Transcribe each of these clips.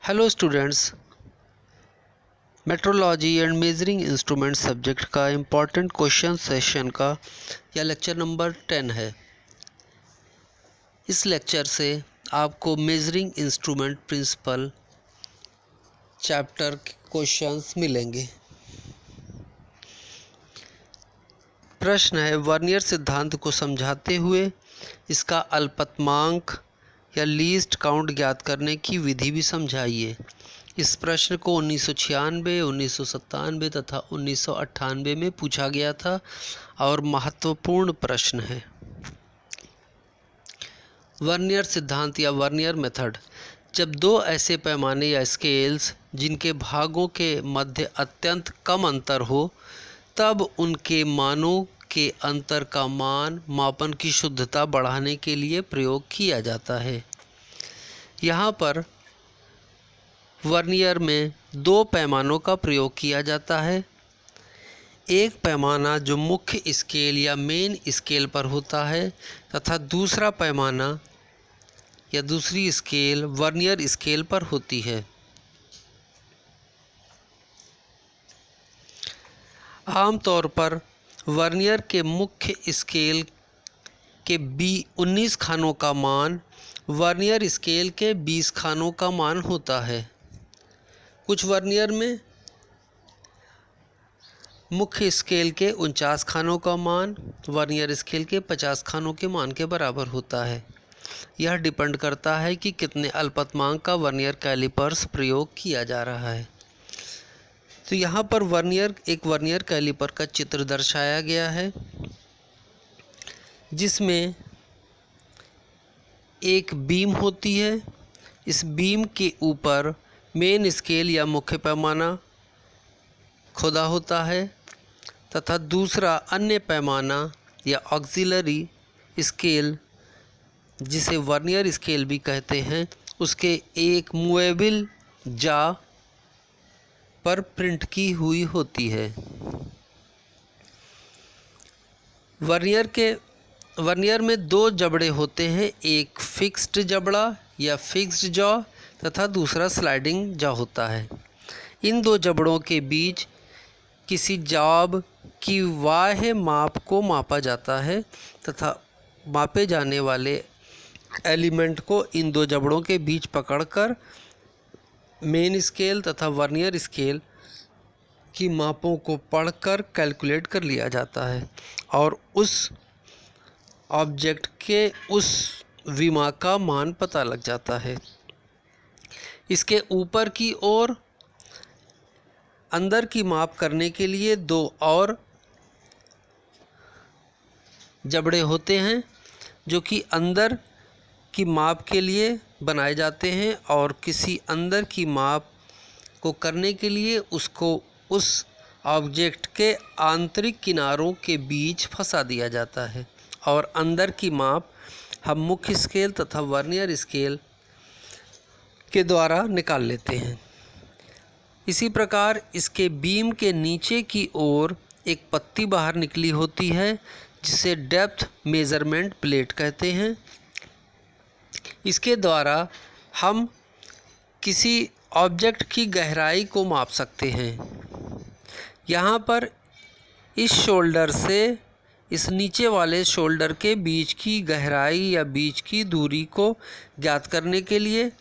Hello students, metrology and measuring instrument subject का important question session का यह lecture number 10 है। इस लेक्चर से आपको मेजरिंग इंस्ट्रूमेंट प्रिंसिपल चैप्टर के क्वेश्चंस मिलेंगे। प्रश्न है, वर्नियर सिद्धांत को समझाते हुए इसका अल्पतमांक या लीस्ट काउंट ज्ञात करने की विधि भी समझाइए। इस प्रश्न को 1996, 1997 तथा 1998 में पूछा गया था और महत्वपूर्ण प्रश्न है। वर्नियर सिद्धांत या वर्नियर मेथड, जब दो ऐसे पैमाने या स्केल्स जिनके भागों के मध्य अत्यंत कम अंतर हो, तब उनके मानों के अंतर का मान मापन की शुद्धता बढ़ाने के लिए प्रयोग किया जाता है। यहाँ पर वर्नियर में दो पैमानों का प्रयोग किया जाता है। एक पैमाना जो मुख्य स्केल या मेन स्केल पर होता है तथा दूसरा पैमाना या दूसरी स्केल वर्नियर स्केल पर होती है। आमतौर पर वर्नियर के मुख्य स्केल के 19 खानों का मान वर्नियर स्केल के 20 खानों का मान होता है। कुछ वर्नियर में मुख्य स्केल के 49 खानों का मान वर्नियर स्केल के 50 खानों के मान के बराबर होता है। यह डिपेंड करता है कि कितने अल्पतमांक का वर्नियर कैलिपर्स प्रयोग किया जा रहा है। तो यहाँ पर एक वर्नियर कैलिपर का चित्र दर्शाया गया है, जिसमें एक बीम होती है। इस बीम के ऊपर मेन स्केल या मुख्य पैमाना खुदा होता है तथा दूसरा अन्य पैमाना या ऑक्सिलरी स्केल, जिसे वर्नियर स्केल भी कहते हैं, उसके एक मूवेबल जा पर प्रिंट की हुई होती है। वर्नियर में दो जबड़े होते हैं, एक फिक्स्ड जबड़ा या फिक्स्ड जॉ तथा दूसरा स्लाइडिंग जॉ होता है। इन दो जबड़ों के बीच किसी जॉब की बाह्य माप को मापा जाता है तथा मापे जाने वाले एलिमेंट को इन दो जबड़ों के बीच पकड़कर मेन स्केल तथा वर्नियर स्केल की मापों को पढ़कर कैलकुलेट कर लिया जाता है और उस ऑब्जेक्ट के उस विमा का मान पता लग जाता है। इसके ऊपर की ओर अंदर की माप करने के लिए दो और जबड़े होते हैं, जो कि अंदर की माप के लिए बनाए जाते हैं और किसी अंदर की माप को करने के लिए उसको उस ऑब्जेक्ट के आंतरिक किनारों के बीच फंसा दिया जाता है और अंदर की माप हम मुख्य स्केल तथा वर्नियर स्केल के द्वारा निकाल लेते हैं। इसी प्रकार इसके बीम के नीचे की ओर एक पत्ती बाहर निकली होती है, जिसे डेप्थ मेजरमेंट प्लेट कहते हैं। इसके द्वारा हम किसी ऑब्जेक्ट की गहराई को माप सकते हैं। यहाँ पर इस शोल्डर से इस नीचे वाले शोल्डर के बीच की गहराई या बीच की दूरी को ज्ञात करने के लिए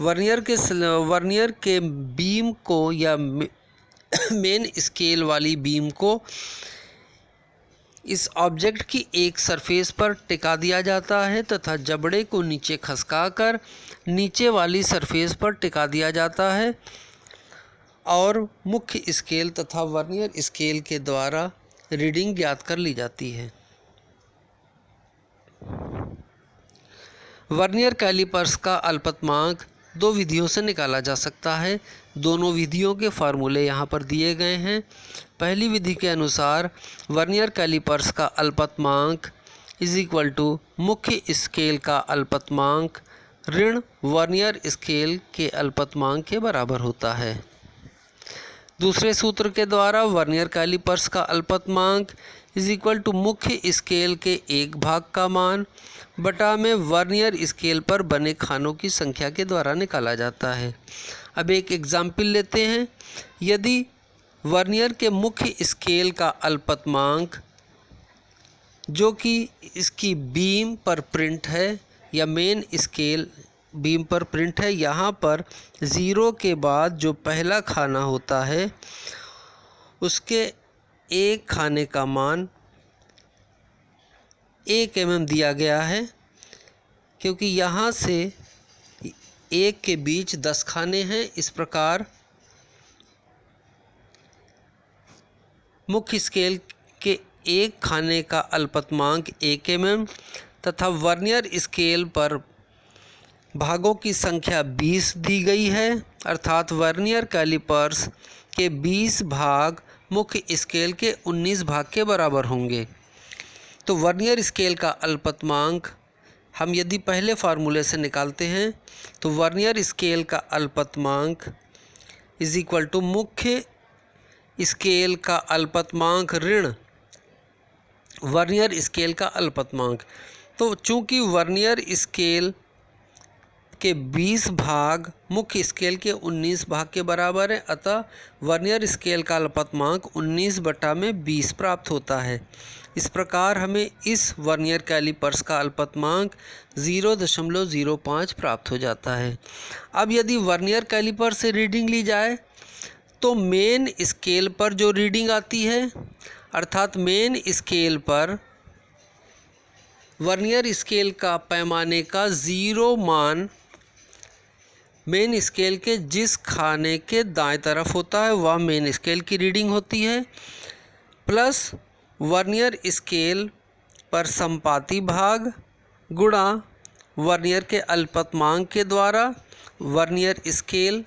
वर्नियर के बीम को या मेन स्केल वाली बीम को इस ऑब्जेक्ट की एक सरफेस पर टिका दिया जाता है तथा जबड़े को नीचे खसकाकर नीचे वाली सरफेस पर टिका दिया जाता है और मुख्य स्केल तथा वर्नियर स्केल के द्वारा रीडिंग ज्ञात कर ली जाती है। वर्नियर कैलिपर्स का अल्पतमांक दो विधियों से निकाला जा सकता है। दोनों विधियों के फार्मूले यहाँ पर दिए गए हैं। पहली विधि के अनुसार वर्नियर कैलिपर्स का अल्पतमांक = मुख्य स्केल का अल्पतमांक ऋण वर्नियर स्केल के अल्पतमांक के बराबर होता है। दूसरे सूत्र के द्वारा वर्नियर कैलिपर्स का अल्पतमांक इज इक्वल टू मुख्य स्केल के एक भाग का मान बटा में वर्नियर स्केल पर बने खानों की संख्या के द्वारा निकाला जाता है। अब एक एग्जाम्पल लेते हैं। यदि वर्नियर के मुख्य स्केल का अल्पतमांक जो कि इसकी बीम पर प्रिंट है या मेन स्केल बीम पर प्रिंट है, यहाँ पर 0 के बाद जो पहला खाना होता है उसके एक खाने का मान 1 mm दिया गया है, क्योंकि यहाँ से 1 के बीच 10 खाने हैं। इस प्रकार मुख्य स्केल के एक खाने का अल्पतमांक 1 mm तथा वर्नियर स्केल पर भागों की संख्या 20 दी गई है, अर्थात वर्नियर कैलिपर्स के 20 भाग मुख्य स्केल के 19 भाग के बराबर होंगे। तो वर्नियर स्केल का अल्पतमांक हम यदि पहले फार्मूले से निकालते हैं तो वर्नियर स्केल का अल्पतमांक इज इक्वल टू मुख्य स्केल का अल्पतमांक ऋण वर्नियर स्केल का अल्पतमांक। तो चूंकि वर्नियर स्केल के 20 भाग मुख्य स्केल के 19 भाग के बराबर है, अतः वर्नियर स्केल का अल्पतमांक 19/20 प्राप्त होता है। इस प्रकार हमें इस वर्नियर कैलिपर्स का अल्पतमांक 0.05 प्राप्त हो जाता है। अब यदि वर्नियर कैलिपर से रीडिंग ली जाए तो मेन स्केल पर जो रीडिंग आती है, अर्थात मेन स्केल पर वर्नियर स्केल का पैमाने का 0 मान मेन स्केल के जिस खाने के दाएं तरफ होता है वह मेन स्केल की रीडिंग होती है, प्लस वर्नियर स्केल पर संपाती भाग गुणा वर्नियर के अल्पतमांक के द्वारा वर्नियर स्केल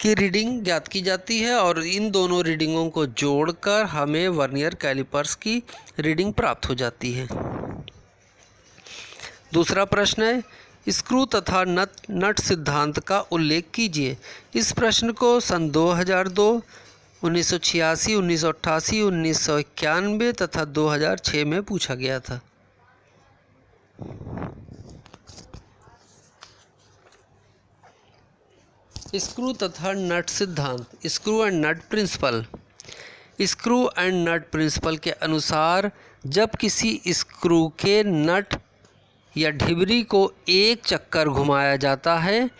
की रीडिंग ज्ञात की जाती है, और इन दोनों रीडिंगों को जोड़कर हमें वर्नियर कैलिपर्स की रीडिंग प्राप्त हो जाती है। दूसरा प्रश्न है, स्क्रू तथा नट सिद्धांत का उल्लेख कीजिए। इस प्रश्न को सन 2002, 1986, 1988, 1991 तथा 2006 में पूछा गया था। स्क्रू तथा नट सिद्धांत, screw and nut principle. Screw and nut principle के अनुसार जब किसी स्क्रू के नट या ढिबरी को एक चक्कर घुमाया जाता है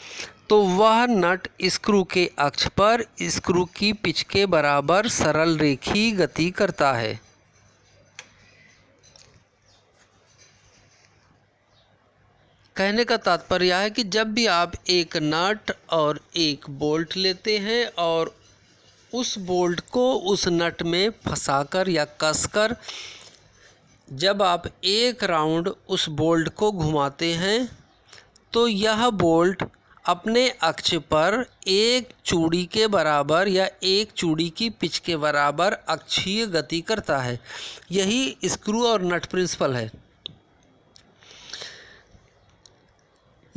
तो वह नट स्क्रू के अक्ष पर स्क्रू की पिच के बराबर सरल रेखीय गति करता है। कहने का तात्पर्य है कि जब भी आप एक नट और एक बोल्ट लेते हैं और उस बोल्ट को उस नट में फंसाकर या कसकर जब आप एक राउंड उस बोल्ट को घुमाते हैं तो यह बोल्ट अपने अक्ष पर एक चूड़ी के बराबर या एक चूड़ी की पिच के बराबर अक्षीय गति करता है। यही स्क्रू और नट प्रिंसिपल है।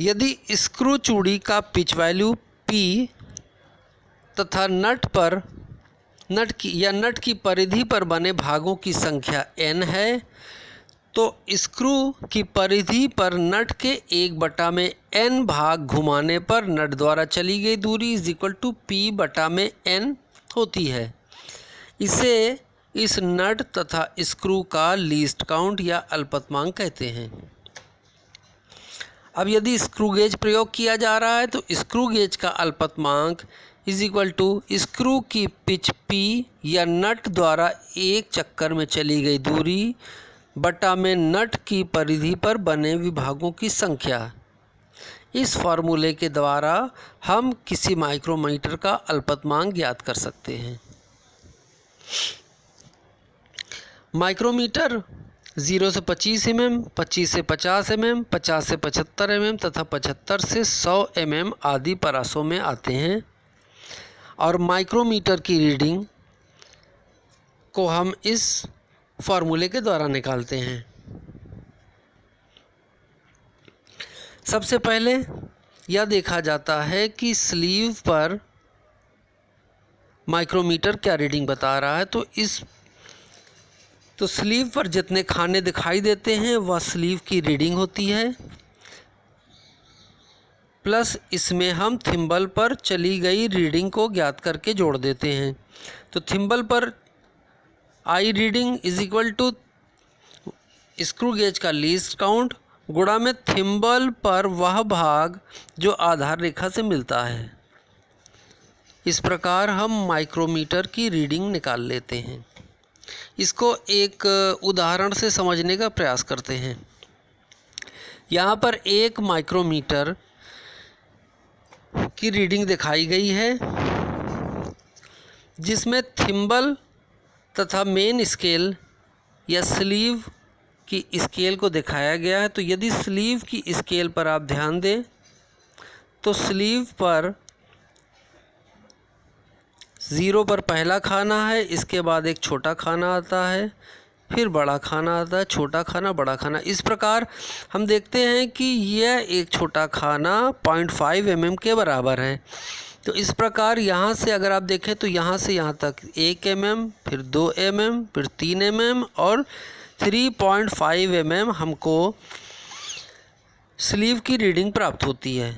यदि स्क्रू चूड़ी का पिच वैल्यू P तथा नट की परिधि पर बने भागों की संख्या N है तो स्क्रू की परिधि पर नट के 1/n भाग घुमाने पर नट द्वारा चली गई दूरी इज इक्वल टू P/n होती है। इसे इस नट तथा स्क्रू का लीस्ट काउंट या अल्पतमांक कहते हैं। अब यदि स्क्रू गेज प्रयोग किया जा रहा है तो स्क्रू गेज का अल्पतमांक इज इक्वल टू स्क्रू की पिच P या नट द्वारा एक चक्कर में चली गई दूरी बटा में नट की परिधि पर बने विभागों की संख्या। इस फार्मूले के द्वारा हम किसी माइक्रोमीटर का अल्पतमांक ज्ञात कर सकते हैं। माइक्रोमीटर 0 से 25 mm, 25 से 50 mm, 50 से 75 mm तथा 75 से 100 mm आदि परासों में आते हैं, और माइक्रोमीटर की रीडिंग को हम इस फार्मूले के द्वारा निकालते हैं। सबसे पहले यह देखा जाता है कि स्लीव पर माइक्रोमीटर क्या रीडिंग बता रहा है। तो इस तो स्लीव पर जितने खाने दिखाई देते हैं वह स्लीव की रीडिंग होती है, प्लस इसमें हम थिम्बल पर चली गई रीडिंग को ज्ञात करके जोड़ देते हैं। तो थिम्बल पर आई reading is equal to screw gauge का लीस्ट काउंट गुणा में थिम्बल पर वह भाग जो आधार रेखा से मिलता है। इस प्रकार हम माइक्रोमीटर की रीडिंग निकाल लेते हैं। इसको एक उदाहरण से समझने का प्रयास करते हैं। यहाँ पर एक माइक्रोमीटर की रीडिंग दिखाई गई है जिसमें थिम्बल तथा मेन स्केल या स्लीव की स्केल को दिखाया गया है। तो यदि स्लीव की स्केल पर आप ध्यान दें तो स्लीव पर 0 पर पहला खाना है, इसके बाद एक छोटा खाना आता है, फिर बड़ा खाना आता है, छोटा खाना, बड़ा खाना। इस प्रकार हम देखते हैं कि यह एक छोटा खाना 0.5 mm के बराबर है। तो इस प्रकार यहाँ से अगर आप देखें तो यहाँ से यहाँ तक 1 mm, फिर 2 mm, फिर 3 mm और 3.5 mm हमको स्लीव की रीडिंग प्राप्त होती है,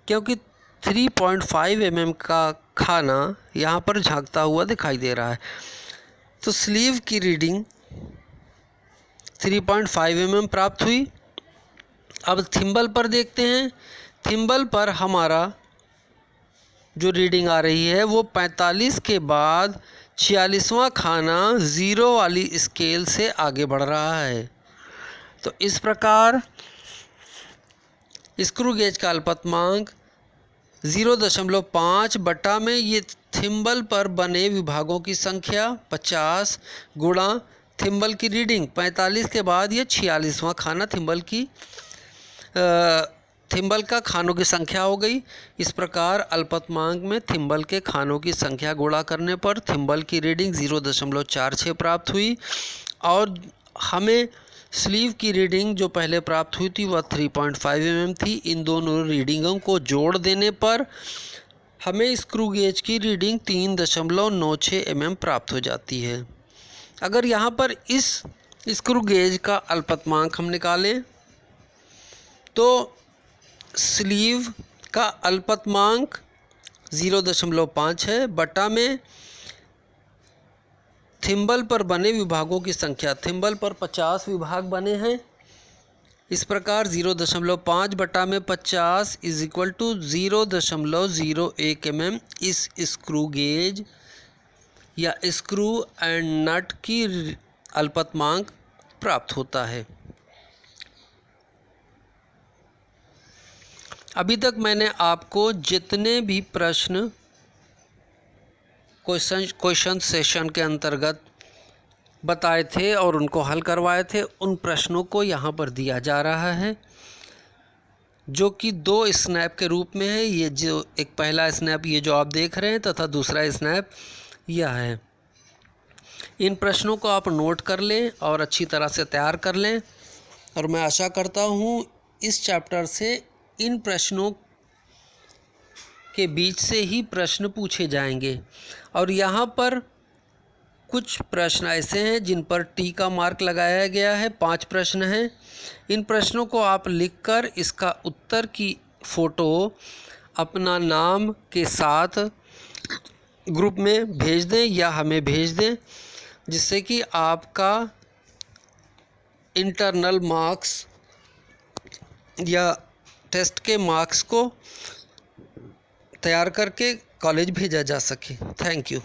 क्योंकि 3.5 mm का खाना यहाँ पर झांकता हुआ दिखाई दे रहा है। तो स्लीव की रीडिंग 3.5 mm प्राप्त हुई। अब थिम्बल पर देखते हैं। थिम्बल पर हमारा जो रीडिंग आ रही है वो 45 के बाद 46वां खाना 0 वाली स्केल से आगे बढ़ रहा है। तो इस प्रकार स्क्रू गेज का अल्पतमांक 0.5 बटा में ये थिम्बल पर बने विभागों की संख्या 50 गुणा थिम्बल की रीडिंग 45 के बाद ये 46वां खाना थिम्बल का खानों की संख्या हो गई। इस प्रकार अल्पतमांक में थिम्बल के खानों की संख्या गुणा करने पर थिम्बल की रीडिंग 0.46 प्राप्त हुई और हमें स्लीव की रीडिंग जो पहले प्राप्त हुई थी वह 3.5 mm थी। इन दोनों रीडिंगों को जोड़ देने पर हमें स्क्रू गेज की रीडिंग 3.96 mm प्राप्त हो जाती है। अगर यहाँ पर इस स्क्रू गेज का अल्पतमांक हम निकालें तो स्लीव का अल्पतमांक 0.5 है बटा में थिम्बल पर बने विभागों की संख्या। थिम्बल पर 50 विभाग बने हैं। इस प्रकार 0.5 बटा में 50 इज इक्वल टू 0.01 mm इस स्क्रू गेज या स्क्रू एंड नट की अल्पतमांक प्राप्त होता है। अभी तक मैंने आपको जितने भी प्रश्न क्वेश्चन सेशन के अंतर्गत बताए थे और उनको हल करवाए थे उन प्रश्नों को यहाँ पर दिया जा रहा है, जो कि 2 स्नैप के रूप में है। ये जो एक पहला स्नैप ये जो आप देख रहे हैं तथा दूसरा स्नैप यह है। इन प्रश्नों को आप नोट कर लें और अच्छी तरह से तैयार कर लें और मैं आशा करता हूँ इस चैप्टर से इन प्रश्नों के बीच से ही प्रश्न पूछे जाएंगे। और यहाँ पर कुछ प्रश्न ऐसे हैं जिन पर टी का मार्क लगाया गया है। 5 प्रश्न हैं। इन प्रश्नों को आप लिखकर इसका उत्तर की फ़ोटो अपना नाम के साथ ग्रुप में भेज दें या हमें भेज दें, जिससे कि आपका इंटरनल मार्क्स या टेस्ट के मार्क्स को तैयार करके कॉलेज भेजा जा सके। Thank you.